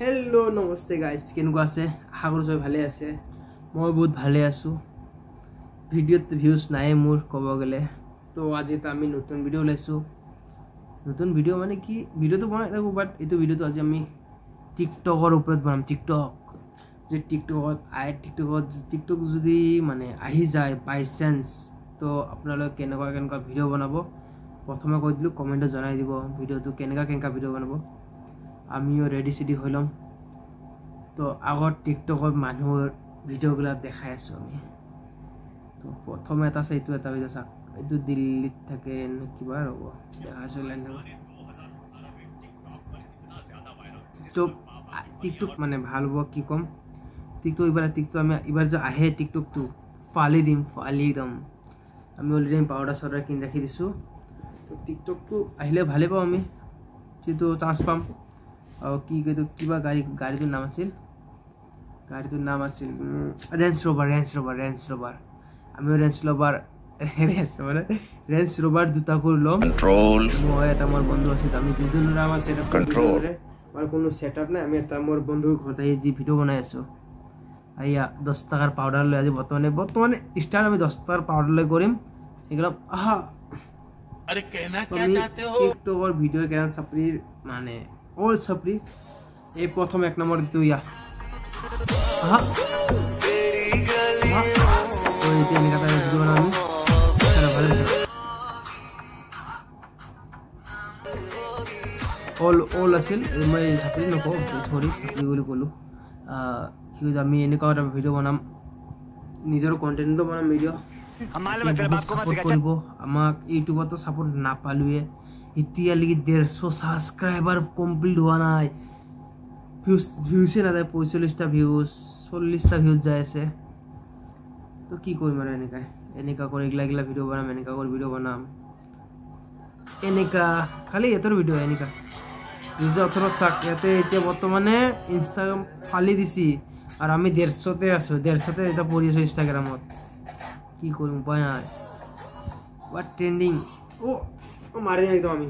hello नमस्ते guys केनेকুৱা আছে আশা কৰো সবাই ভালে আছে মই বহুত ভালে আছো ভিডিওত ভিউজ নাই মোৰ কব গলে তো আজি তো আমি নতুন ভিডিও লাইছো নতুন ভিডিও মানে কি ভিডিওটো বনাই থাকো বাট এটো ভিডিওটো আজি আমি টিকটকৰ ওপৰত বনাম টিকটক যে টিকটক যদি মানে আহি যায় বাই চান্স তো আপোনালোক কেনেকুৱা ভিডিও বনাব প্ৰথমে কৈ দিলো কমেন্টত জনাই দিব ভিডিওটো কেনেকুৱা ভিডিও বনাব আমিও ৰেডি সিডি হইলাম তো আগত টিকটকত মানুহৰ ভিডিওগুলা দেখাই আছো আমি তো প্ৰথমে এটা চাইটো এটা ভিডিও চাক এইটো দিল্লীত থাকে কিবা ৰব দেখাইছো টিকটক মানে ভাল হ'ব কি কম টিকটক আমি এবাৰ যে আহে টিকটকটো ফালি দিম আমি অলৰেডি পাউডাৰ সদাৰ কিন ৰাখি দিছো তো টিকটকটো আহিলে ভালে পাম আমি যেটো চান্স পাম और की कहतो किबा गाड़ीটোৰ নাম আছিল ৰেঞ্জ ৰভাৰ আমি ৰেঞ্জ ৰভাৰ দুটা কৰি লম কন্ট্ৰোল মই এটা মোৰ বন্ধু আছে আমি দুজনৰ নাম আছে কন্ট্ৰোল আৰু কোনো সেটআপ নাই আমি এটা মোৰ বন্ধু ঘৰত আহি যি ভিডিও বনাই আছো আইয়া 10 টাকাৰ পাউডাৰ লৈ আজি বৰ্তমানে স্টাৰ্ট আমি 10 টাকাৰ পাউডাৰ লৈ কৰিম একদম আহা अरे कहना क्या चाहते हो টিকটকৰ ভিডিও কেন সাপৰি মানে all sapri এই প্রথম এক নম্বর দিতে ইয়া আহা ওই যে আমি কথা ভিডিও বানাবো সেটা ভালো all আছিল মই সাপরি নকো সরি সাপরি বলি কলো কি আমি এনেকুৱা এটা ভিডিও বনাম নিজৰ কন্টেন্ট বনাম ভিডিও আমালে मतलब आपको मत কৰিব আমাক ইউটিউবত সাপোৰ্ট না পালুয়ে इतिया लगी 150 সাবস্ক্ৰাইবাৰ কমপ্লিট হোৱা নাই ভিউজ না যায় 45টা ভিউজ 40টা ভিউজ যায় আছে তো কি কৰিম আৰু এনেকা কৰি গলা ভিডিও বনাম এনেকা কৰি ভিডিও বনাম এনেকা খালি এতৰ ভিডিও এনেকা যদি অথৰ চাক এতে এতিয়া বৰ্তমানে ইনষ্টাগ্ৰাম ফালি দিছি আৰু আমি 150তে আছো 150তে এটা পৰি আছো ইনষ্টাগ্ৰামত কি কৰিম উপায় নাই হোৱাট ট্রেন্ডিং ও मारे एकदम আমি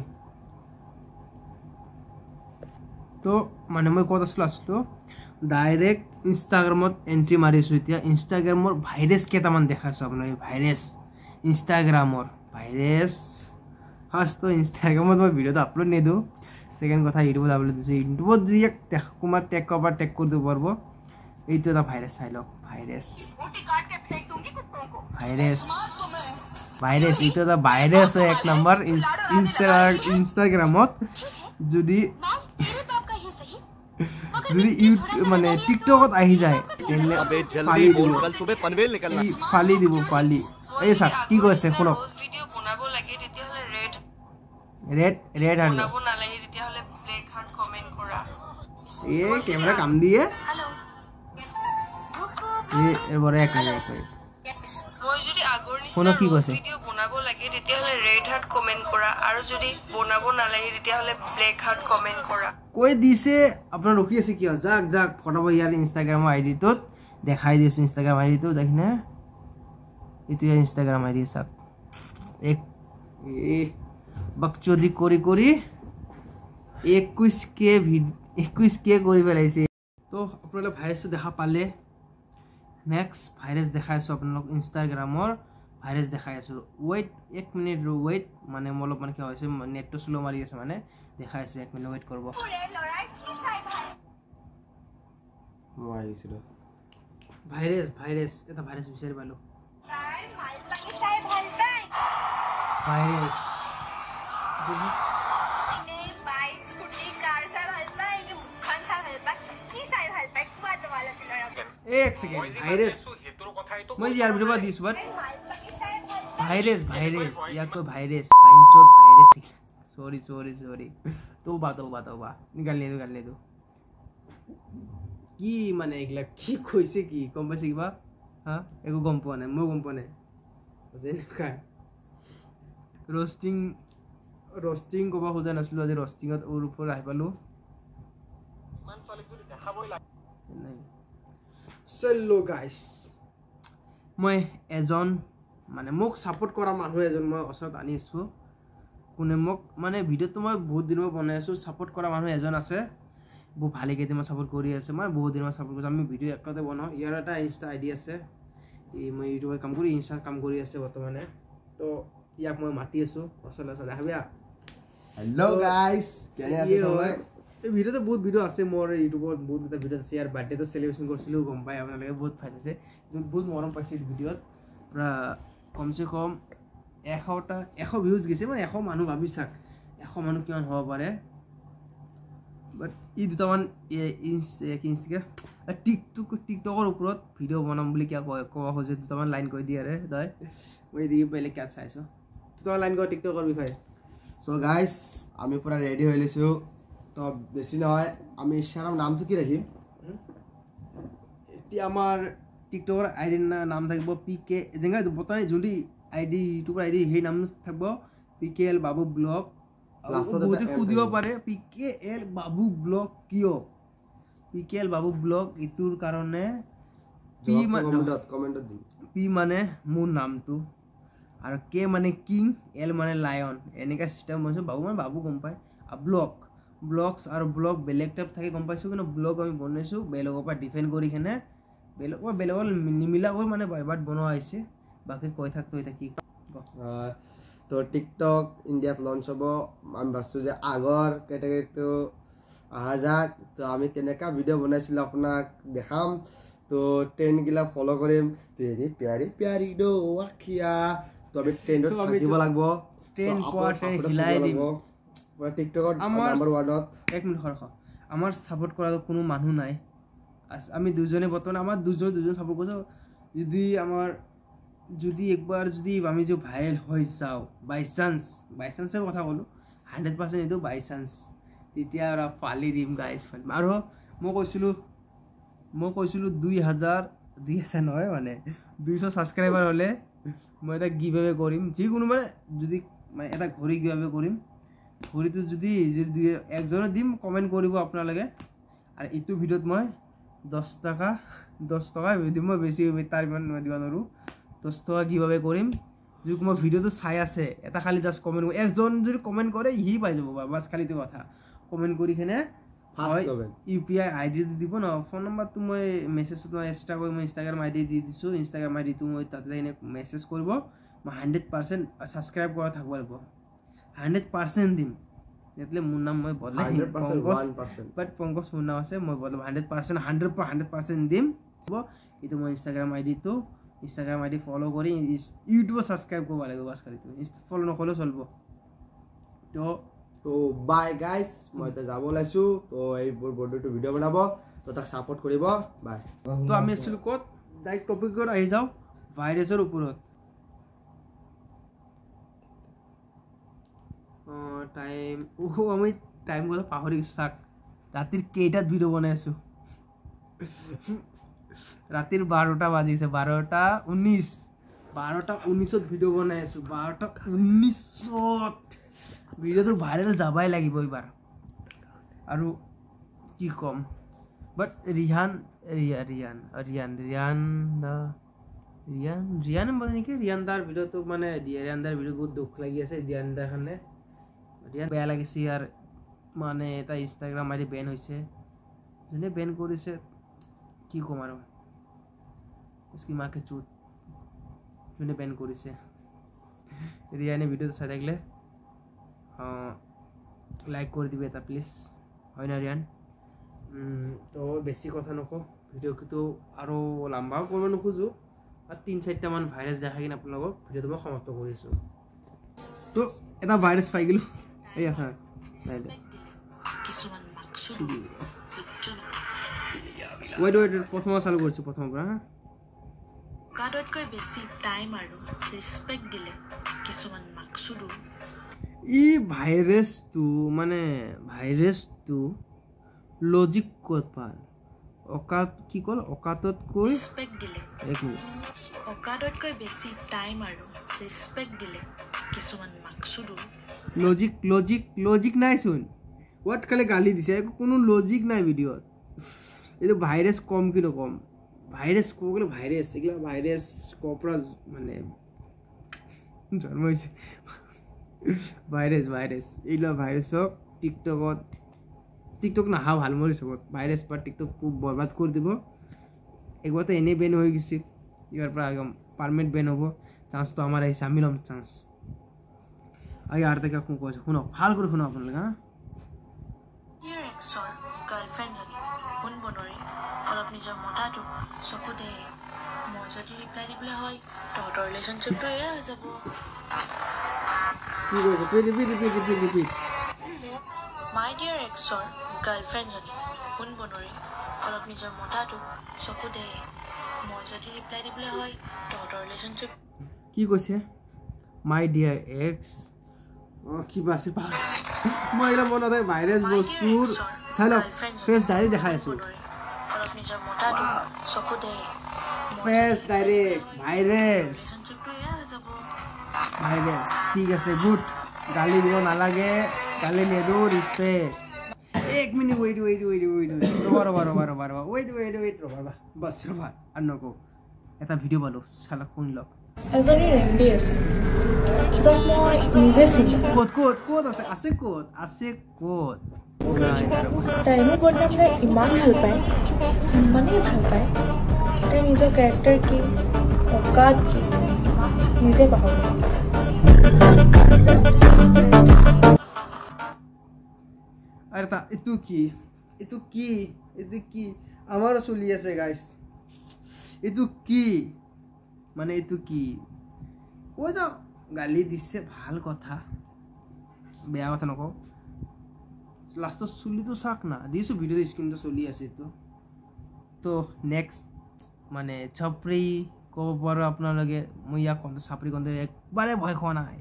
তো মানে মই কত আসলো ডাইরেক্ট ইনস্টাগ্রামত এন্ট্রি মারিছো এতিয়া ইনস্টাগ্ৰামৰ ভাইৰাস কেটামান দেখাছো আপোনাৰ ভাইৰাস ইনস্টাগ্ৰামৰ ভাইরাস ফার্স্ট তো ইনস্টাগ্রামত মই ভিডিওটো আপলোড নেদু সেকেন্ড কথা ইউটিউবত আপলোড দিছো ইউটিউবত যদি এক কুমাৰ টেক কৰি দিব পারবো এইটো এটা ভাইরাস চাইলক ভাইরাস ভাইরাস এটা দা ভাইরাস এক নাম্বার ইনস্টাগ্রামত যদি ইউটিউব মানে টিকটকত আহি যায় अबे जल्दी बोल कल सुबह पनवेल निकलना ফালি দিব এই স্যার কি কৈছে শুনক ভিডিও বনাব লাগে তেতিয়া হলে রেড হার্ট বনাব নালাগে তেতিয়া হলে ব্ল্যাক হার্ট কমেন্ট কৰা এ ক্যামেৰা কাম দিয়ে এবাৰে এক মিনিট মই যদি আগৰ নিচিনা ভিডিও বনাব লাগে তেতিয়া হলে ৰেড হাৰ্ট কমেন্ট কৰা আৰু যদি বনাব নালাগে তেতিয়া হলে ব্ল্যাক হাৰ্ট কমেন্ট কৰা কই দিছে আপোনাৰ ৰখি আছে কি যাক ফটো ইয়াৰ ইনষ্টাগ্ৰাম আইডি তোত দেখাই দিছো ইনষ্টাগ্ৰাম আইডি তো দেখিনা ইটো ইনষ্টাগ্ৰাম আইডি সাক এক বকচোদি কৰি 21k কৰি পেলাইছে তো আপোনালোকে ভাইৰাসটো দেখা পালে নেক্সট ভাইৰাস দেখাইছো আপোনালোক ইনষ্টাগ্ৰামৰ ভাইরাস দেখাইছো ওয়েট 1 মিনিট ওয়েট মানে মলপ মানে কি হৈছে নেটটো স্লো মাৰি আছে মানে দেখাইছো 1 মিনিট ওয়েট কৰব ভাইৰাস এটা ভাইৰাস বিচাৰি পালো ভাইরাস एक सेकेंड भाइरस मैं यार वीडियो बा दिस बार भाइरस या कोई भाइरस पांचोत भाइरस सॉरी तो बात निकाल ले दो की माने एकला की কইছে কি গম পাইছে কিবা হ্যাঁ একো গম পোৱা নাই মই গম পোৱা নাই যেনেকা রোস্টিং কবা খোজা নাছিলো আজি রোস্টিংত ওর উপর আহি পালো মান চলে যদি দেখাবই লাগে নাই চলো গাইস মই এজন মানে মোক সাপোর্ট কৰা মানুহ এজন মই অসত আনিছো কোনে মোক মানে ভিডিওটো মই বহুত দিনৰ বনাই আছো সাপোৰ্ট কৰা মানুহ এজন আছে বহুত ভালে কেইদিনমান ছাপোৰ্ট কৰি আছে মই বহুত দিনমান ছাপোৰ্ট কৰিছোঁ আমি ভিডিঅ' একেলগতে বনাওঁ ইয়াৰ এটা ইনষ্টা আইডি আছে মই ইউটিউবত কাম কৰি ইনষ্টাত কাম কৰি আছে বৰ্তমানে তো ইয়াক মই মাতি আছোঁ ওচৰলৈ দেখাবি হেল্ল' গাইজ কেনে আছে সবাই এই ভিডিঅ'তে বহুত ভিডিঅ' আছে মোৰ ইউটিউবত বহুত এটা ভিডিঅ' আছে ইয়াৰ বাৰ্থডেটো চেলিব্ৰেশ্যন কৰিছিলোঁ গম পাই আপোনালোকে বহুত ভাল আছে বহুত মৰম পাইছে এই ভিডিঅ'ত পূৰা কমচে কম 100 ভিউজ গৈছে মানে 100 মানুহ ভাবি চাওক 100 মানুহ কিমান হ'ব পাৰে বাট ই দুটামান টিকটকৰ ওপৰত ভিডিঅ' বনাম বুলি কিয় ক'ব খোজে দুটামান লাইন কৈ দিয়ে তই মই এদিকে বেলেগ কিয় চাইছোঁ দুটামান লাইন কৈ টিকটকৰ বিষয়ে চ' গাইজ আমি পূৰা ৰেডি হৈ লৈছোঁ তো বেছি নহয় আমি ইনষ্টাগ্ৰাম নামটো কি ৰাখিম এতিয়া আমাৰ টিকটকৰ আইডিৰ নাম থাকিব PK যেনেকৈ বৰ্তমান যোনটো আইডি ইউটিউবৰ আইডি সেই নাম থাকিব PKL বাবু ব্লগ বহুতে সুধিব পাৰে PKL বাবু ব্লগ কিয় PKL বাবু ব্লগ ইটোৰ কাৰণে P মানে মোৰ নামটো আৰু K মানে কিং L মানে লায়ন এনেকুৱা চিষ্টেম বনাইছোঁ বাবু মানে বাবু গম পায় আৰু ব্লগছ আৰু ব্লগ বেলেগ টাইপ থাকে গম পাইছোঁ কিন্তু ব্লগ আমি বনাইছোঁ বেলেগৰ পৰা ডিফেণ্ড কৰি কিনে বেলেগৰ নিমিলাকৈ মানে বাট বনোৱা হৈছে বাকী কৈ থাক তই কি তো টিকটক ইণ্ডিয়াত লঞ্চ হ'ব আমি ভাবিছোঁ যে আগৰ কেটেগৰীটো অহা যাক তো আমি কেনেকুৱা ভিডিঅ' বনাইছিলোঁ আপোনাক দেখাম তো ট্ৰেণ্ডগিলা ফ'ল' কৰিম তেৰি প্যাৰি প্যাৰি দো আখিয়া তো আমি ট্ৰেণ্ডত থাকিব লাগিব ট্ৰেণ্ড পোৱা হিলাই দিম টিকটকত নাম্বাৰ 1ত এক মিনিট আমাৰ ছাপোৰ্ট কৰাটো কোনো মানুহ নাই আমি দুজনে বৰ্তমান আমাৰ দুজন ছাপোৰ্ট কৰিছোঁ যদি একবাৰ যদি আমি যে ভাইৰেল হৈ যাওঁ বাইচান্সৰ কথা ক'লোঁ 100% এইটো বাইচান্স তেতিয়া আৰু ফালি দিম গাইজ ফালিম আৰু মই কৈছিলোঁ 2000 নহয় মানে 200 ছাবস্ক্ৰাইবাৰ হ'লে মই এটা গিভ এৱে কৰিম যিকোনো মানে যদি মানে এটা ঘড়ী গিভ এৱে কৰিম ঘড়ীটো যদি একজনে দিম কমেণ্ট কৰিব আপোনালোকে আৰু এইটো ভিডিঅ'ত মই 10 টকা দিম মই বেছি তাৰ ইমান দিব নোৱাৰোঁ 10 টকা গিভ এৱে কৰিম যদি মই ভিডিঅ'টো চাই আছে এটা খালি জাষ্ট কমেণ্ট একজন যদি কমেণ্ট কৰে সি পাই যাব বাছ খালিটো কথা কমেণ্ট কৰি কিনে হয় UPI ID দিব ন ফোন নম্বৰটো মই মেছেজত মই এক্সট্ৰা কৰি মই ইনষ্টাগ্ৰাম ID দি দিছোঁ ইনষ্টাগ্ৰাম IDটো মই তাতে এনে মেছেজ কৰিব মই 100% ছাবস্ক্ৰাইব কৰা থাকিব লাগিব 100% দিম એટલે মোৰ নাম মই বদলাই 100% বাট পংকজ মোৰ নাম আছে মই বদলাম 100% দিম এইটো মই ইনষ্টাগ্ৰাম ID ফ'ল' কৰি ইউটিউবত ছাবস্ক্ৰাইব কৰিব লাগিব বাছ খালিটো ফ'ল' নকৰিলেও চলিব তো বাই গাইজ মই এতিয়া যাব ওলাইছোঁ তো এইবোৰ বৰ্ডটো ভিডিঅ' বনাব তো তাক ছাপোৰ্ট কৰিব বাই তো আমি আছিলোঁ ক'ত ডাইৰেক্ট টপিকত আহি যাওঁ ভাইৰাছৰ ওপৰত আমি টাইম কথা পাহৰি গৈছোঁ চাক ৰাতিৰ কেইটাত ভিডিঅ' বনাই আছোঁ ৰাতিৰ 12টা বাজিছে 12:19 ভিডিঅ' বনাই আছোঁ 12:19 ভিডিঅ'টো ভাইৰেল যাবাই লাগিব এইবাৰ আৰু কি ক'ম বাট ৰিয়ান মানে নেকি ৰিয়ান দাৰ ভিডিঅ'টো মানে ৰিয়ান দাৰ ভিডিঅ' বহুত দুখ লাগি আছে ৰিয়ান দাৰ কাৰণে ৰিয়ান বেয়া লাগিছে ইয়াৰ মানে এটা ইনষ্টাগ্ৰাম ID বেন হৈছে যোনে বেন কৰিছে কি ক'ম আৰু उसकी माँ के चूत যোনে বেন কৰিছে ৰিয়ানে ভিডিঅ'টো চাই থাকিলে লাইক কৰি দিবি এটা প্লিজ হয় না ৰিয়ান তো বেছি কথা নকওঁ ভিডিঅ'টো আৰু লম্বাও কৰিব নোখোজোঁ আৰু 3-4টা মান ভাইৰাছ দেখাই কিনে আপোনালোকক ভিডিঅ'টো মই সমাপ্ত কৰিছোঁ তো এটা ভাইৰাছ পাই গ'লোঁ এই আহা ৱেইট প্ৰথমৰ চালু কৰিছোঁ প্ৰথমৰ পৰা কাডতকৈ বেছি টাইম আৰু ৰেসপেক্ট দিলে কিছুমান মাকসুদো ই ভাইৰাছটো লজিক ক'ত পাল অকাত কি ক'ল অকাততকৈ ৰেসপেক্ট দিলে অকাততকৈ বেছি টাইম আৰু ৰেসপেক্ট দিলে কিছুমান মাকসুদো লজিক নাই চোন হোৱাট খালি গালি দিছে একো কোনো লজিক নাই ভিডিঅ'ত এইটো ভাইৰাছ কম কি নকম ভাইৰাছ ক'ব গ'লে ভাইৰাছ এইগিলা ভাইৰাছ ক'ৰ পৰা মানে জন্ম হৈছে ভাইৰাছ এইগিলা ভাইৰাছক টিকটকত টিকটক নাহা ভাল মোৰ হিচাপত ভাইৰাছ বা টিকটক বৰবাদ কৰি দিব একবাৰতো এনেই বেন হৈ গৈছিল ইয়াৰ পৰা একদম পাৰ্মানেণ্ট বেন হ'ব চান্সটো আমাৰ আহিছে আমি ল'ম চান্স আৰু ইয়াৰ তাকে আকৌ কৈছোঁ শুনক ভাল কৰি শুনক আপোনালোকে হা ইয়াৰ এক্সৰ গাৰ্লফ্ৰেণ্ডজনী কোন বনৰে অলপ নিজৰ মতাটো চকু দে মই যদি ৰিপ্লাই দিবলৈ হয় তহঁতৰ ৰিলেশ্যনশ্বিপটো এয়া হৈ যাব কি কৈছে ৰিপিট মাই ডিয়াৰ এক্সৰ গাৰ্লফ্ৰেণ্ডজনী কোন বনৰে অলপ নিজৰ মতাটো চকু দে মই যদি ৰিপ্লাই দিবলৈ হয় তহঁতৰ ৰিলেশ্যনশ্বিপ কি কৈছে মাই ডিয়াৰ এক্স কিবা আছে মই এইবিলাক মনত হয় ভাইৰাছ বস্তুৰ চাই লওক ফেচ ডাইৰেক্ট দেখাই আছোঁ অলপ নিজৰ মতাটো চকু দে ফেচ ডাইৰেক্ট ভাইৰাছ ৰিলেশ্যনশ্বিপটো এয়া হৈ যাব ভাইৰাছ ঠিক আছে গুড গালি দিব নালাগে গালি নিদিওঁ ৰিচপেক্ট এক মিনিট ৱেইট ৰ'বা ৱেইট ৰ'বা বাছ ৰ'বা আৰু নকওঁ এটা ভিডিঅ' পালোঁ চালা শুনি লওক এজনী ৰেণ্ডি আছে যাক মই নিজে চিনি ক'ত আছে ক'ত তাই মোৰ বৰ্তমানে ইমান ভাল পায় ইমানেই ভাল পায় তাই নিজৰ কেৰেক্টাৰ কি অকাত কি নিজে পাহৰিছে আৰু তা এইটো কি আমাৰো চলি আছে গাইছ এইটো কি মানে এইটো কি কৈ যাওঁ গালি দিছে ভাল কথা বেয়া কথা নকওঁ লাষ্টত চুলিটো চাওক না দিছোঁ ভিডিঅ'টো স্ক্ৰীনটো চলি আছে এইটো তো নেক্সট মানে চাপৰি ক'ব পাৰোঁ আপোনালোকে মই ইয়াক চাপৰি কণ্টেণ্ট একবাৰে ভয় খোৱা নাই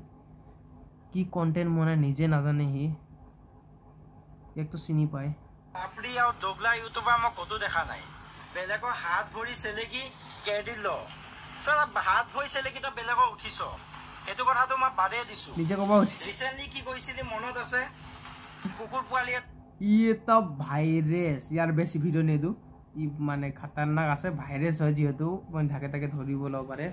কি কণ্টেণ্ট বনাই নিজে নাজানে সি ইয়াকতো চিনি পায় চাপৰি আৰু দগলা ইউটিউবাৰ মই ক'তো দেখা নাই বেলেগৰ হাত ভৰি চেলেকি কেৰেডিট ল ছাৰ হাত ভৰি চেলেকি তই বেলেগৰ উঠিছ সেইটো কথাটো মই বাদেই দিছোঁ নিজে ক'ব ৰিচেণ্টলি কি কৰিছিলি মনত আছে কুকুৰ পোৱালীয়ে ই এটা ভাইৰাছ ইয়াৰ বেছি ভিডিঅ' নিদিওঁ ই মানে খাতাৰনাক আছে ভাইৰাছ হয় যিহেতু মই থাকে ধৰিব ল'ব পাৰে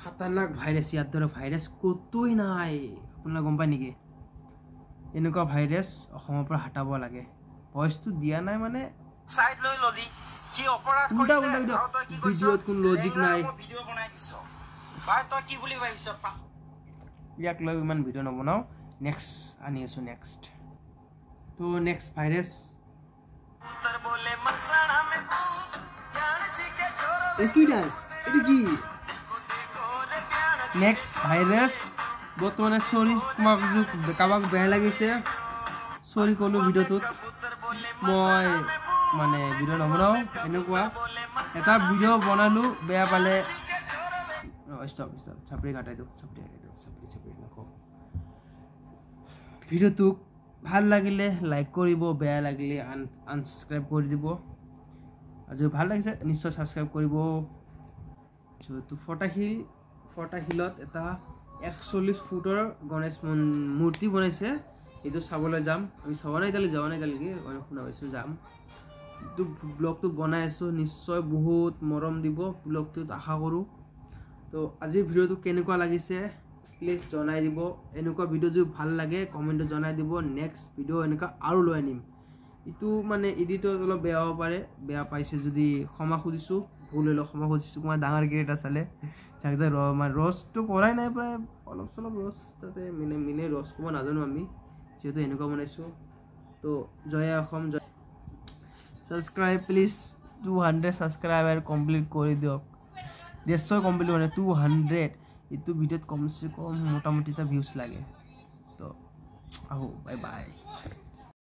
খাতাৰনাক ভাইৰাছ ইয়াৰ দৰে ভাইৰাছ ক'তোই নাই আপোনালোকে গম পায় নেকি এনেকুৱা ভাইৰাছ অসমৰ পৰা হটাব লাগে ভইচটো দিয়া নাই মানে চাইড লৈ ললি কি অপৰাধ কৰিছে আৰু তই কি কৰিছ ভিডিঅ'ত কোনো লজিক নাই ভিডিঅ' বনাই দিছ ভাই তই কি বুলি ভাবিছ ইয়াক লৈ ইমান ভিডিঅ' নবনাওঁ নেক্সট আনি আছোঁ নেক্সট তো নেক্সট ভাইৰাছ কি ডান্স এইটো কি নেক্সট ভাইৰাছ বৰ্তমানে চৰি তোমাক কাৰোবাক বেয়া লাগিছে চৰি ক'লোঁ ভিডিঅ'টোত মই মানে ভিডিঅ' নবনাওঁ এনেকুৱা এটা ভিডিঅ' বনালোঁ বেয়া পালে ষ্টপ চাপৰি কাটাই দিওঁ চাপৰি নকওঁ ভিডিঅ'টোক ভাল লাগিলে লাইক কৰিব বেয়া লাগিলে আনছাবস্ক্ৰাইব কৰি দিব আৰু যদি ভাল লাগিছে নিশ্চয় ছাবস্ক্ৰাইব কৰিব তো ফটাশিলত এটা 41 ফুটৰ গণেশ মূৰ্তি বনাইছে এইটো চাবলৈ যাম আমি যোৱা নাই এতিয়ালৈকে শুনা পাইছোঁ যাম এইটো ব্লগটো বনাই আছোঁ নিশ্চয় বহুত মৰম দিব ব্লগটোত আশা কৰোঁ তো আজিৰ ভিডিঅ'টো কেনেকুৱা লাগিছে প্লিজ জনাই দিব এনেকুৱা ভিডিঅ' যদি ভাল লাগে কমেণ্টত জনাই দিব নেক্সট ভিডিঅ' এনেকুৱা আৰু লৈ আনিম এইটো মানে এডিটত অলপ বেয়া হ'ব পাৰে বেয়া পাইছে যদি ক্ষমা খুজিছোঁ ভুল হ'লেও ক্ষমা খুজিছোঁ মই ডাঙৰ ক্ৰিয়েটাৰ চালে যাক যে মানে ৰ'ষ্টটো কৰাই নাই প্ৰায় অলপ চলপ ৰ'ষ্ট তাতে মিনে ৰ'ষ্ট ক'ব নাজানো আমি যিহেতু এনেকুৱা বনাইছোঁ তো জয় অসম জয় ছাবস্ক্ৰাইব প্লিজ 200 ছাবস্ক্ৰাইবাৰ কমপ্লিট কৰি দিয়ক 150 কমপ্লিট মানে 200 এইটো ভিডিঅ'ত কমচে কম মোটামুটি এটা ভিউজ লাগে তো আহো বাই